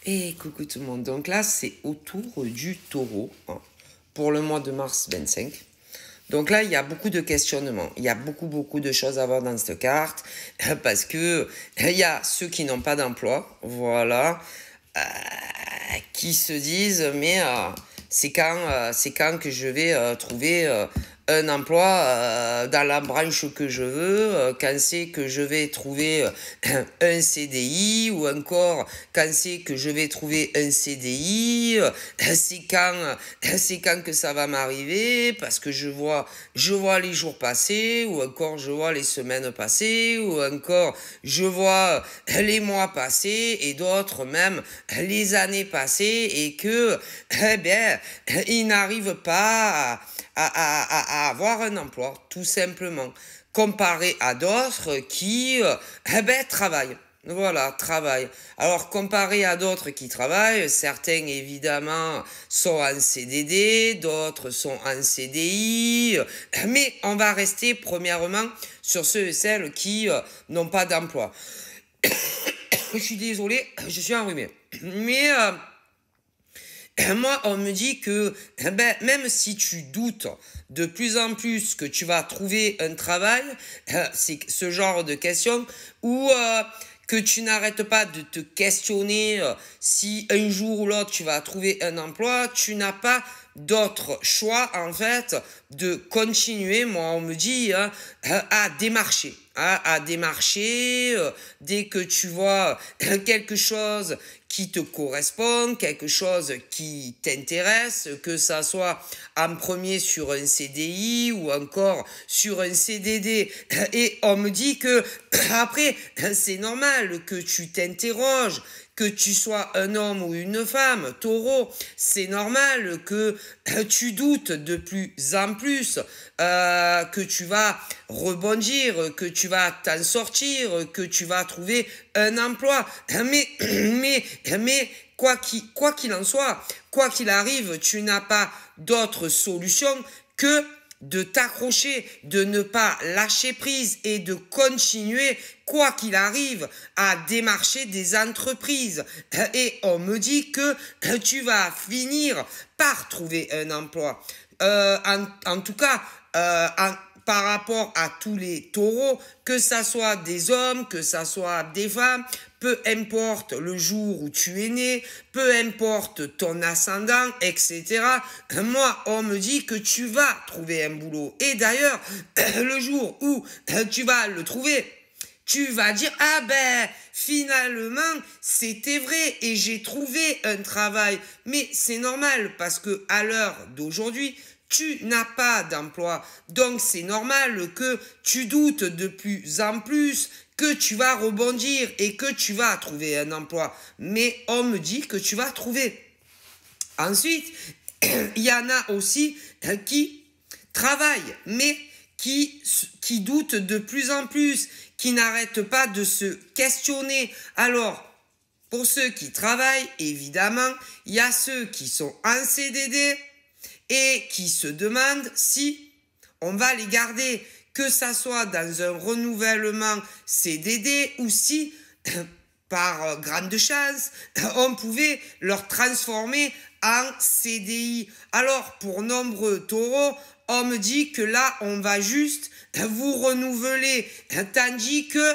Et coucou tout le monde, donc là c'est autour du taureau hein, pour le mois de mars 25. Donc là il y a beaucoup de questionnements, il y a beaucoup de choses à voir dans cette carte parce que il y a ceux qui n'ont pas d'emploi, voilà, qui se disent mais c'est quand que je vais trouver un emploi dans la branche que je veux, quand c'est que je vais trouver un CDI ou encore quand c'est que je vais trouver un CDI, c'est quand que ça va m'arriver parce que je vois les jours passer ou encore je vois les semaines passer ou encore je vois les mois passer et d'autres même les années passer et que eh bien ils n'arrivent pas à avoir un emploi, tout simplement, comparé à d'autres qui travaillent. Voilà, travaillent. Alors, comparé à d'autres qui travaillent, certains, évidemment, sont en CDD, d'autres sont en CDI, mais on va rester, premièrement, sur ceux et celles qui n'ont pas d'emploi. Je suis désolé, je suis enrhumé. Mais... moi, on me dit que même si tu doutes de plus en plus que tu vas trouver un travail, c'est ce genre de questions où que tu n'arrêtes pas de te questionner si un jour ou l'autre tu vas trouver un emploi, tu n'as pas d'autre choix en fait de continuer, moi on me dit, hein, à démarcher. À démarcher dès que tu vois quelque chose qui te correspond, quelque chose qui t'intéresse, que ça soit en premier sur un CDI ou encore sur un CDD. Et on me dit que après, c'est normal que tu t'interroges, que tu sois un homme ou une femme, taureau, c'est normal que tu doutes de plus en plus, que tu vas rebondir, que tu vas t'en sortir, que tu vas trouver un emploi. Mais quoi qu'il en soit, quoi qu'il arrive, tu n'as pas d'autre solution que de t'accrocher, de ne pas lâcher prise et de continuer, quoi qu'il arrive, à démarcher des entreprises. Et on me dit que tu vas finir par trouver un emploi. En tout cas, par rapport à tous les taureaux, que ça soit des hommes, que ça soit des femmes, peu importe le jour où tu es né, peu importe ton ascendant, etc. Moi, on me dit que tu vas trouver un boulot. Et d'ailleurs, le jour où tu vas le trouver, tu vas dire, ah ben, finalement, c'était vrai et j'ai trouvé un travail. Mais c'est normal parce que à l'heure d'aujourd'hui, tu n'as pas d'emploi. Donc c'est normal que tu doutes de plus en plus que tu vas rebondir et que tu vas trouver un emploi. Mais on me dit que tu vas trouver. Ensuite, il y en a aussi qui travaillent, mais qui doutent de plus en plus, qui n'arrêtent pas de se questionner. Alors, pour ceux qui travaillent, évidemment, il y a ceux qui sont en CDD et qui se demandent si on va les garder, que ça soit dans un renouvellement CDD ou si, par grande chance, on pouvait leur transformer en CDI. Alors, pour nombreux taureaux, on me dit que là, on va juste vous renouveler, tandis que...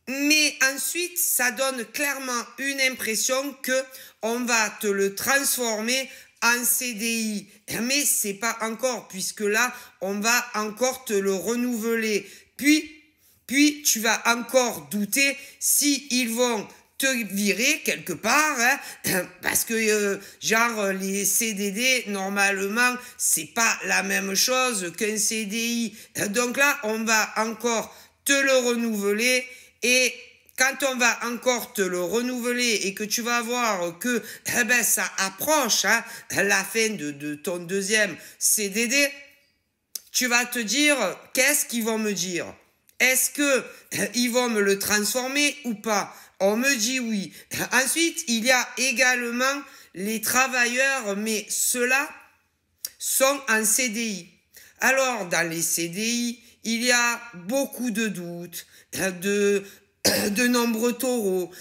Mais ensuite, ça donne clairement une impression que on va te le transformer en CDI. Mais c'est pas encore, puisque là, on va encore te le renouveler. Puis tu vas encore douter si ils vont te virer quelque part, hein, parce que genre les CDD normalement c'est pas la même chose qu'un CDI. Donc là, on va encore te le renouveler et quand on va encore te le renouveler et que tu vas voir que ça approche hein, la fin de ton deuxième CDD, tu vas te dire, qu'est-ce qu'ils vont me dire? Est-ce que ils vont me le transformer ou pas? On me dit oui. Ensuite, il y a également les travailleurs, mais ceux-là sont en CDI. Alors, dans les CDI, il y a beaucoup de doutes, de nombreux taureaux,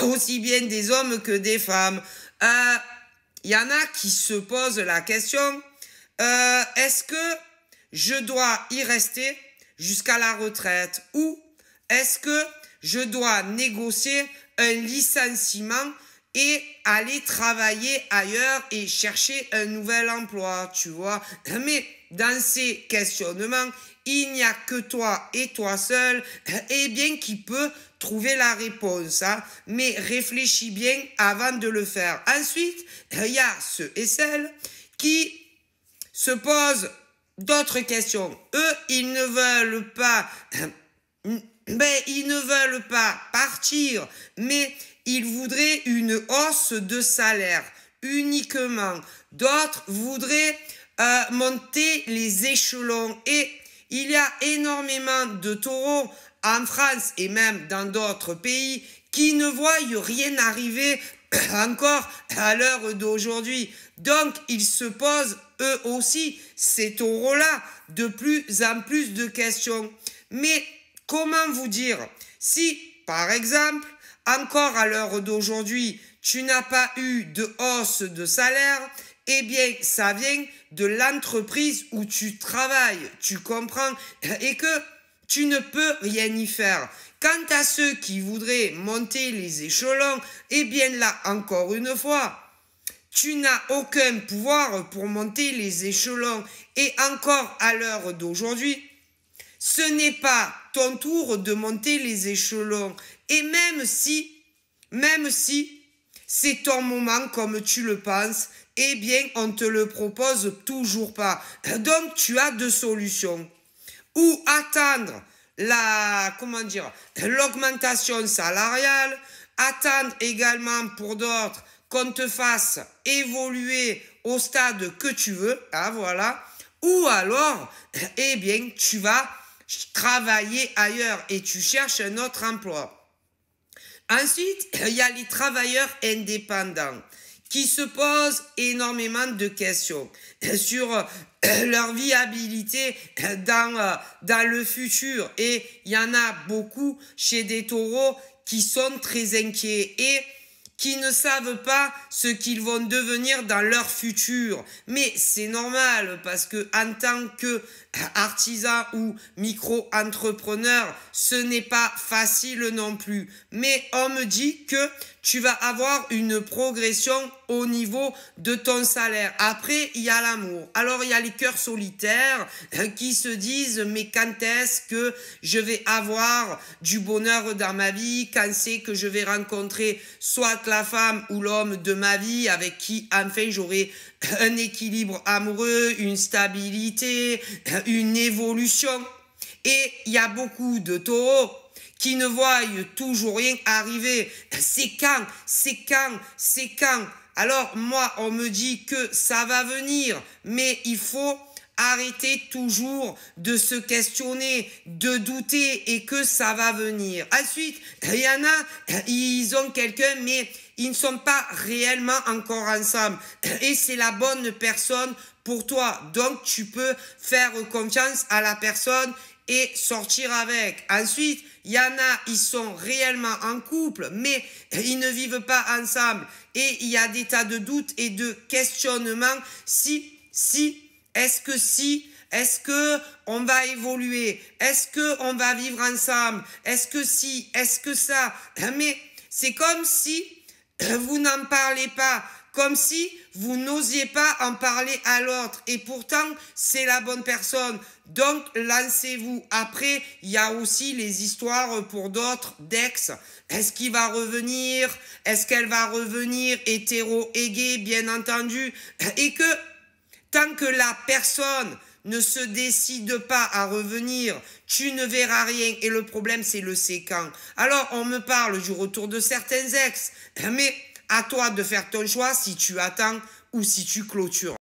aussi bien des hommes que des femmes. Il y en a qui se posent la question, est-ce que je dois y rester jusqu'à la retraite ou est-ce que je dois négocier un licenciement et aller travailler ailleurs et chercher un nouvel emploi, tu vois. Mais dans ces questionnements, il n'y a que toi et toi seul, et bien qui peut trouver la réponse. Hein. Mais réfléchis bien avant de le faire. Ensuite, il y a ceux et celles qui se posent d'autres questions. Eux, ils ne veulent pas... ils ne veulent pas partir, mais ils voudraient une hausse de salaire uniquement. D'autres voudraient monter les échelons. Et il y a énormément de taureaux en France et même dans d'autres pays qui ne voient rien arriver encore à l'heure d'aujourd'hui. Donc, ils se posent eux aussi, ces taureaux-là, de plus en plus de questions. Mais comment vous dire, si, par exemple, encore à l'heure d'aujourd'hui, tu n'as pas eu de hausse de salaire, eh bien, ça vient de l'entreprise où tu travailles, tu comprends, et que tu ne peux rien y faire. Quant à ceux qui voudraient monter les échelons, eh bien là, encore une fois, tu n'as aucun pouvoir pour monter les échelons. Et encore à l'heure d'aujourd'hui, ce n'est pas ton tour de monter les échelons. Et même si c'est ton moment comme tu le penses, eh bien, on te le propose toujours pas. Donc, tu as deux solutions. Ou attendre l'augmentation salariale, attendre également pour d'autres qu'on te fasse évoluer au stade que tu veux, hein, voilà. Ou alors, eh bien, tu vas travailler ailleurs et tu cherches un autre emploi. Ensuite, il y a les travailleurs indépendants qui se posent énormément de questions sur leur viabilité dans le futur. Et il y en a beaucoup chez des taureaux qui sont très inquiets et qui ne savent pas ce qu'ils vont devenir dans leur futur. Mais c'est normal parce que en tant qu'artisan ou micro-entrepreneur, ce n'est pas facile non plus. Mais on me dit que tu vas avoir une progression au niveau de ton salaire. Après, il y a l'amour. Alors, il y a les cœurs solitaires qui se disent, mais quand est-ce que je vais avoir du bonheur dans ma vie? Quand c'est que je vais rencontrer soit la femme ou l'homme de ma vie avec qui, enfin, j'aurai un équilibre amoureux, une stabilité, une évolution. Et il y a beaucoup de taureaux qui ne voient toujours rien arriver. C'est quand. Alors moi, on me dit que ça va venir, mais il faut arrêter toujours de se questionner, de douter et que ça va venir. Ensuite, il y en a, ils ont quelqu'un, mais ils ne sont pas réellement encore ensemble. Et c'est la bonne personne pour toi. Donc, tu peux faire confiance à la personne et sortir avec. Ensuite, il y en a, ils sont réellement en couple, mais ils ne vivent pas ensemble. Et il y a des tas de doutes et de questionnements. Est-ce que on va évoluer? Est-ce que on va vivre ensemble? Est-ce que ça? Mais c'est comme si vous n'en parlez pas. Comme si vous n'osiez pas en parler à l'autre. Et pourtant, c'est la bonne personne. Donc, lancez-vous. Après, il y a aussi les histoires pour d'autres d'ex. Est-ce qu'il va revenir? Est-ce qu'elle va revenir hétéro et gay, bien entendu? Et que, tant que la personne ne se décide pas à revenir, tu ne verras rien. Et le problème, c'est le séquent. Alors, on me parle du retour de certains ex. Mais à toi de faire ton choix si tu attends ou si tu clôtures.